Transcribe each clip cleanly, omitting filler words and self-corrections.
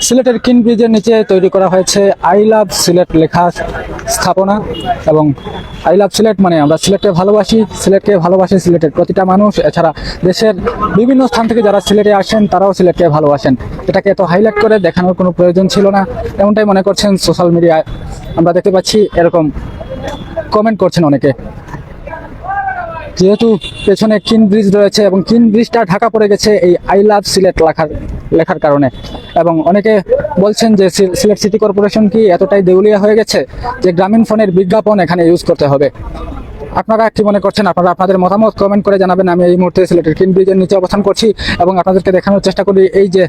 সিলেটের কিন ব্রিজের নিচে তৈরি করা হয়েছে আই লাভ সিলেট লেখা স্থাপনা। এবং আই লাভ সিলেট মানে আমরা সিলেটকে ভালোবাসি, সিলেটকে ভালোবাসে সিলেটের প্রতিটা মানুষ। এছাড়া দেশের বিভিন্ন স্থান থেকে যারা সিলেটে আসেন তারাও সিলেটকে ভালোবাসেন। এটাকে এত হাইলাইট করে দেখানোর কোনো প্রয়োজন ছিল না, এমনটাই মনে করছেন সোশ্যাল মিডিয়ায়। আমরা দেখতে পাচ্ছি এরকম কমেন্ট করছেন অনেকে। যেহেতু পেছনে কিন ব্রিজ রয়েছে এবং কিন ব্রিজটা ঢাকা পড়ে গেছে এই আই লাভ সিলেট লেখার কারণে। এবং অনেকে বলছেন যে সিলেট সিটি কর্পোরেশন কি এতটাই দেউলিয়া হয়ে গেছে যে গ্রামীণ ফোনের বিজ্ঞাপন এখানে ইউজ করতে হবে। আপনারা কি মনে করছেন? আপনারা আপনাদের মতামত কমেন্ট করে জানাবেন। আমি এই মুহূর্তে সিলেটের কিন ব্রিজের নিচে অবস্থান করছি এবং আপনাদেরকে দেখানোর চেষ্টা করি এই যে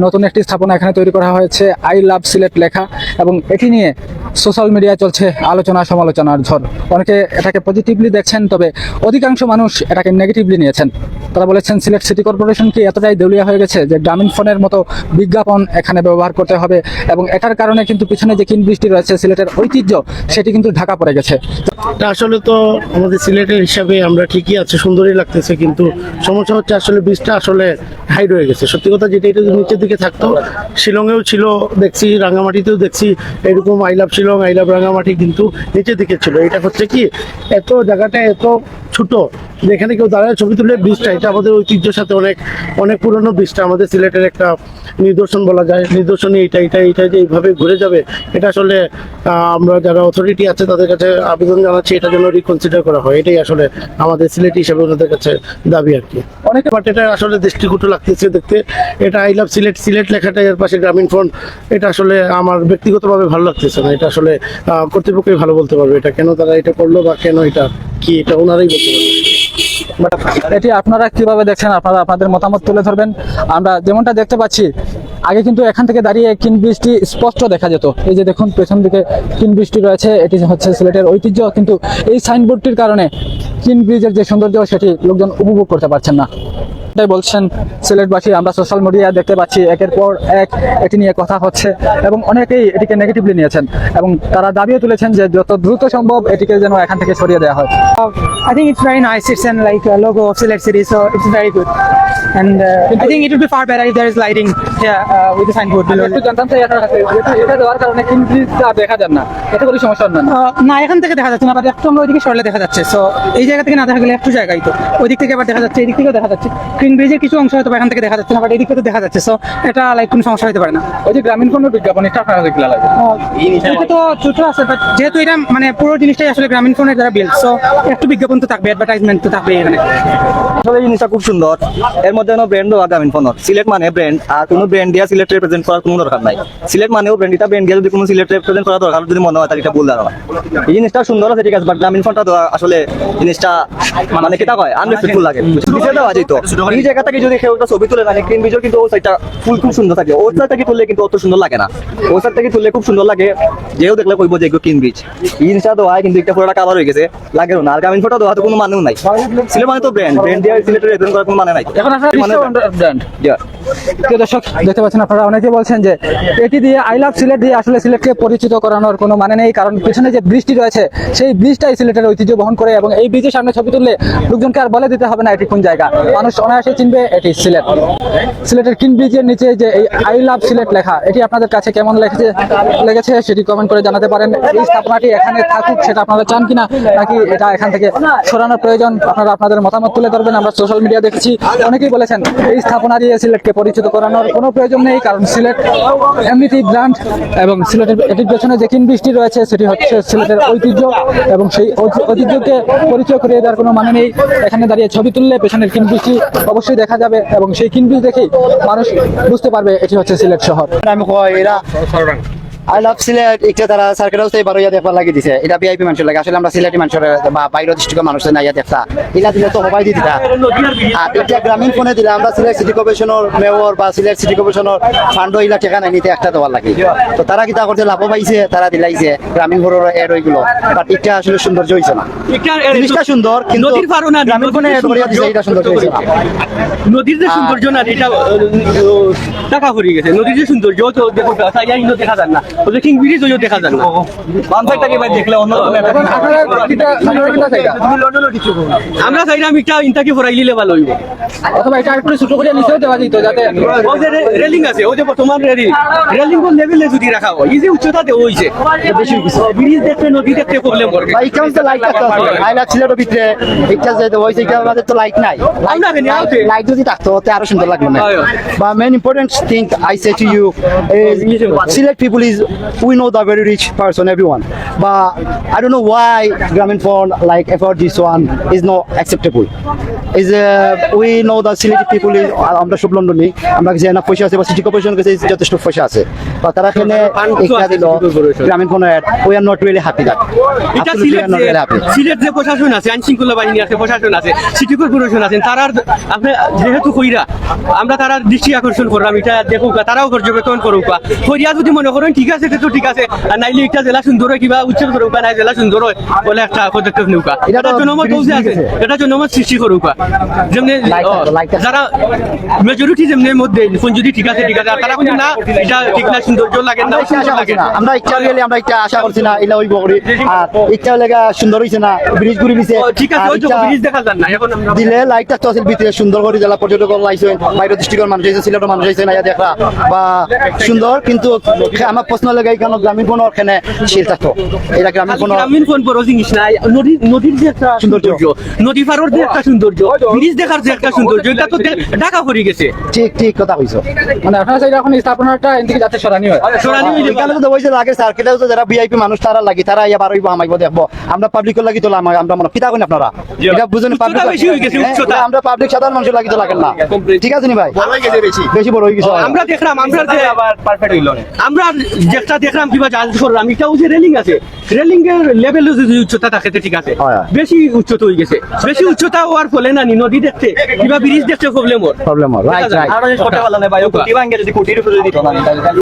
নতুন একটি স্থাপনা এখানে তৈরি করা হয়েছে আই লাভ সিলেট লেখা। এবং এটি নিয়ে সোশ্যাল মিডিয়ায় চলছে আলোচনা সমালোচনার ঝড়। অনেকে এটাকে পজিটিভলি দেখছেন, তবে অধিকাংশ মানুষ এটাকে নেগেটিভলি নিয়েছেন। তারা বলেছেন সিলেট সিটি কর্পোরেশন কি এতটাই দেউলিয়া হয়ে গেছে যে গ্রামীণ ফোনের মতো বিজ্ঞাপন এখানে ব্যবহার করতে হবে। এবং এটার কারণে কিন্তু পিছনে যে কিন ব্রিজটি রয়েছে সিলেটের ঐতিহ্য সেটি কিন্তু ঢাকা পড়ে গেছে। আসলে তো আমাদের সিলেটের হিসাবে আমরা ঠিকই আছে, সুন্দরই লাগতেছে, কিন্তু সমস্যা হচ্ছে আসলে বীজটা আসলে হাইড হয়ে গেছে। সত্যি কথা যেটা এটা নিচের দিকে থাকতো, শিলংয়েও ছিল দেখছি, রাঙামাটিতেও দেখছি এরকম I love Shillong I love Rangamati কিন্তু নিচের দিকে ছিল। এটা হচ্ছে কি এত জায়গাটা এত ছোট যেখানে কেউ দাঁড়ায় ছবি তুলে বীজটা, এটা আমাদের ঐতিহ্যের সাথে অনেক অনেক পুরনো বীজটা আমাদের সিলেটের একটা নিদর্শন বলা যায়। নিদর্শনই এটা যে এইভাবে ঘুরে যাবে, এটা আসলে আমরা যারা অথরিটি আছে তাদের কাছে আবেদন জানাচ্ছি এটা যেন রিকনসিডার করা হয়। এটাই আসলে আমাদের সিলেট হিসাবে ওনাদের কাছে দাবি আর কি। অনেকে বাট এটা আসলে দৃষ্টিকটু লাগতেছে দেখতে। এটা আই লাভ সিলেট সিলেট লেখাটা এর পাশে গ্রামীণ ফোন, এটা আসলে আমার ব্যক্তিগতভাবে ভালো লাগতেছে না। এটা আসলে কর্তৃপক্ষই ভালো বলতে পারবে এটা কেন তারা এটা করলো বা কেন এটা কি, এটা ওনারাই বলতে পারবে। এটি আপনারা কিভাবে দেখছেন? আপনারা আপনাদের মতামত তুলে ধরবেন। আমরা যেমনটা দেখতে পাচ্ছি আগে কিন্তু এখান থেকে দাঁড়িয়ে কিন ব্রিজটি স্পষ্ট দেখা যেত। এই যে দেখুন পেছন দিকে কিন ব্রিজটি রয়েছে, এটি হচ্ছে সিলেটের ঐতিহ্য। কিন্তু এই সাইনবোর্ডটির কারণে কিন ব্রিজের যে সৌন্দর্য সেটি লোকজন উপভোগ করতে পারছেন না। এটাই বলছেন সিলেটবাসী। আমরা সোশ্যাল মিডিয়ায় দেখতে পাচ্ছি একের পর এক এটি নিয়ে কথা হচ্ছে এবং অনেকেই এটিকে নেগেটিভলি নিয়েছেন এবং তারা দাবিও তুলেছেন যে যত দ্রুত সম্ভব এটিকে যেন এখান থেকে সরিয়ে দেওয়া হয়। I think it's very nice. It's an like a logo of Select City, so it's very good. And I think it would be far better if there is lighting here with the signboard below. একটু জানতাম চাই আপনার কাছে, এটা দেওয়ার কারণে কিন ব্রিজটা দেখা যান না, এতে কোনো সমস্যা না? না, এখান থেকে দেখা যাচ্ছে না, বাট একটু আমরা ওইদিকে সরলে দেখা যাচ্ছে। সো এই জায়গা থেকে না দেখা গেলে একটু জায়গায় তো ওই দিক থেকে আবার দেখা যাচ্ছে, এই দিক থেকেও দেখা যাচ্ছে। গ্রিন ব্রিজের কিছু অংশ হয়তো এখান থেকে দেখা যাচ্ছে না, বাট এই দিক থেকে দেখা যাচ্ছে। সো এটা লাইক কোনো সমস্যা হতে পারে না। ওই যে গ্রামীণ ফোনের বিজ্ঞাপন, এটা আপনারা দেখলে লাগে এটা তো ছোট আছে, বাট যেহেতু এটা মানে পুরো জিনিসটাই আসলে গ্রামীণ ফোনের দ্বারা বিল্ড, সো একটু বিজ্ঞাপন তো থাকবে, অ্যাডভার্টাইজমেন্ট তো থাকবে এখানে। আসলে এই জিনিসটা খুব সুন্দর। এর মধ্যে কোনো ব্র্যান্ড দেওয়া গ্রামীণ ফোন। সিলেট মানে ব্র্যান্ড, আর কোনো ব্র্যান্ড দিয়ে সিলেট রিপ্রেজেন্ট করার কোনো দরকার নাই। সিলেট মানেও ব্র্যান্ড, এটা ব্র্যান্ড দিয়ে যদি কোনো সিলেট রিপ্রেজেন্ট করা দরকার যদি মনে হয় তাহলে এটা ভুল ধারণা। এই জিনিসটা সুন্দর আছে ঠিক আছে, বাট গ্রামীণ ফোনটা দেওয়া আসলে জিনিসটা মানে কেটা হয় আনরেসপেক্টফুল লাগে। বিষয় দেওয়া যেত এই জায়গা থেকে যদি কেউ একটা ছবি তুলে মানে গ্রিন ব্রিজের কিন্তু ওই সাইডটা ফুল খুব সুন্দর থাকে, ওই সাইড থেকে তুললে কিন্তু অত সুন্দর লাগে না। ওই সাইড থেকে তুললে খুব সুন্দর লাগে, যেও দেখলে কইব যে গ্রিন ব্রিজ। এই জিনিসটা দেওয়া কিন্তু একটা পুরোটা কালার হয়ে গেছে, লাগে না। আর গ্রামীণ ফোনটা দেওয়া তো কোনো মানেও নাই। সিলেট মানে তো ব্র্যান্ড, ব্র্যান্ড দিয়ে সিলেটের রিপ্রেজেন্ট করার কোনো মানে নাই। এখন আপনারা ব্র্যান্ড প্রিয় দর্শক দেখতে পাচ্ছেন, আপনারা অনেকে বলছেন যে এটি দিয়ে আই লাভ সিলেট দিয়ে আসলে সিলেটকে পরিচিত করানোর কোনো মানে নেই, কারণ পিছনে যে ব্রিজটি রয়েছে সেই ব্রিজটাই সিলেটের ঐতিহ্য বহন করে এবং এই ব্রিজের সামনে ছবি তুললে লোকজনকে আর বলে দিতে হবে না এটি কোন জায়গা, মানুষ অনায়াসে চিনবে এটি সিলেট। সিলেটের কিন ব্রিজের নিচে যে এই আই লাভ সিলেট লেখা, এটি আপনাদের কাছে কেমন লেগেছে সেটি কমেন্ট করে জানাতে পারেন। এই স্থাপনাটি এখানে থাকুক সেটা আপনারা চান কিনা, নাকি এটা এখান থেকে সরানোর প্রয়োজন, আপনারা আপনাদের মতামত তুলে ধরবেন। আমরা সোশ্যাল মিডিয়া দেখেছি অনেকেই বলেছেন এই স্থাপনা দিয়ে সিলেটকে পরিচিত করানোর কোনো প্রয়োজন নেই, কারণ সিলেট এমনিতেই ব্র্যান্ড এবং সিলেটের এটির পেছনে যে কিন ব্রিজটি রয়েছে সেটি হচ্ছে সিলেটের ঐতিহ্য এবং সেই ঐতিহ্যকে পরিচয় করিয়ে দেওয়ার কোনো মানে নেই। এখানে দাঁড়িয়ে ছবি তুললে পেছনের কিন ব্রিজটি অবশ্যই দেখা যাবে এবং সেই কিন ব্রিজ দেখেই মানুষ বুঝতে পারবে এটি হচ্ছে সিলেট শহর। আমি কই এরা আই লাভ সিলেট একটা তারা সার্কেল হাউস থেকে বারোয়া দেখবার লাগি দিছে। এটা ভিআইপি মানুষের লাগে, আসলে আমরা সিলেটি মানুষের বা বাইরের ডিস্ট্রিক্টের মানুষের নাই দেখা এটা দিলে তো সবাই দিয়ে দিতা। আর এটা গ্রামীণ ফোনে দিলে আমরা সিলেট সিটি কর্পোরেশনের মেয়র বা সিলেট সিটি কর্পোরেশনের ফান্ড ইলা টেকা নাই নিতে একটা দেওয়ার লাগে। তো তারা কিতা করছে লাভ পাইছে, তারা দিলাইছে গ্রামীণ ফোনের এড ওইগুলো, বাট এটা আসলে সৌন্দর্য হয়েছে না। জিনিসটা সুন্দর কিন্তু গ্রামীণ ফোনে এড করিয়া দিছে, এটা সৌন্দর্য হয়েছে না। নদীর যে সৌন্দর্য না এটা টাকা হয়ে গেছে। নদীর যে সৌন্দর্য তো দেখো দেখা যায় না। ওই যে কিং ব্রিজ ওইও দেখা যায় না বানসাইডটাকে ভাই দেখলে অন্যরকম একটা এখন আপনারা কিটা জায়গা আমরা চাইলাম একটা ইনটাকে ফরাই দিলে ভালো হইব অথবা এটা একটু ছোট করে নিচেও দেওয়া যেত যাতে ওই যে রেলিং আছে ওই যে বর্তমান রেলিং লেভেলে যদি রাখা হয় এই যে উচ্চতাতে হইছে ব্রিজ দেখতে নদী দেখতে প্রবলেম করবে এইটা তো লাইট থাকতো আই লাভ সিলেটের ভিতরে এইটা যে হইছে এটা আমাদের তো লাইট নাই আমরা কেন আছে লাইট যদি থাকতো তাহলে আরো সুন্দর লাগবে না হয়। But main important thing I say to you is Sylhet people is we know the very rich person everyone but I don't know why Grameenphone like effort this one is not acceptable is we know the Sylhet people is আমরা সব লন্ডনে আমরা কাছে না পয়সা আছে বা city corporation কাছে যথেষ্ট পয়সা আছে বা তারা এখানে একটা দিল Grameenphone we are not really happy that এটা absolutely we Sylhet are not really happy Sylhet যে প্রশাসন আছে আইন শৃঙ্খলা বাহিনী আছে প্রশাসন আছে সিটি কর্পোরেশন আছে তারা আপনি যেহেতু কইরা আমরা তারা দৃষ্টি আকর্ষণ করলাম এটা দেখুক তারাও পর্যবেক্ষণ করুক কইরা যদি মনে করেন ঠিক আছে তো ঠিক আছে আর নাইলে একটা জেলা সুন্দর হয় কিবা উচ্ছেদ করুক না জেলা সুন্দর হয় বলে একটা পদক্ষেপ নিউক এটা তো এটা জনমত ব্রিজ বলতে আছে দিয়েছে। এটা জনমত সৃষ্টি করুক যেমনি লাইক যারা মেজরিটি যেমনি মধ্যে ফোন যদি ঠিক আছে আর তারা কিন্তু না এটা ঠিক না সৌন্দর্য লাগে না আমরা সুন্দর লাগে আমরা ইচ্ছা রিয়েলি আমরা একটা আশা করছি না এলা হইব করি আর ইচ্ছা লেগা সুন্দর হইছে না ব্রিজ ঘুরি দিছে ও, ঠিক আছে আর ওই তো ইচ্ছা ব্রিজ দেখা যান না এখন আমরা দিলে লাইটটা তো আছিল ভিতরে সুন্দর করে জেলা পর্যটক লাইছেন বাইরে ডিস্ট্রিক্টের মানুষ আইছে সিলেটের মানুষ আইছে না দেখা বা সুন্দর কিন্তু আমার প্রশ্ন লাগাই কেন গ্রামীণ ফোন ওখানে শিল থাকতো এটা গ্রামীণ ফোন গ্রামীণ ফোন বড় জিনিস নাই নদীর যে একটা সৌন্দর্য। সৌন্দর্য নদী পাড়ের যে একটা সৌন্দর্য ব্রিজ দেখার যে একটা সৌন্দর্য এটা তো ঢাকা পড়ে গেছে ঠিক ঠিক কথা কইছো মানে আপনারা চাইলে এখন স্থাপনাটা এদিকে যাতে সরানি হয় সরানি হইলে এখানে তো হইছে লাগে সার্কিটে তো যারা ভিআইপি মানুষ তারা লাগি তারা ইয়া বারইব আমাইব দেখবো আমরা পাবলিকের লাগি তো আমরা মনে কিতা কইন আপনারা এটা বুঝেন উচ্চতা বেশি হয়ে গেছে, উচ্চতা। আমরা পাবলিক সাধারণ মানুষ লাগি তো লাগেন না ঠিক আছে নি ভাই বেশি বড় হয়ে গেছে আমরা দেখলাম আমরা যেটা দেখলাম কিবা জাজ করলাম এটাও যে রেলিং আছে রেলিং এর লেভেল যদি উচ্চতা থাকে তো ঠিক আছে হয়। বেশি উচ্চতা হয়ে গেছে বেশি উচ্চতা হওয়ার ফলে না নদী দেখতে কিবা ব্রিজ দেখতে প্রবলেম প্রবলেম রাইট রাইট আর করতে পারলাম না ভাই কোটি ভাঙে যদি কোটির উপরে দিত না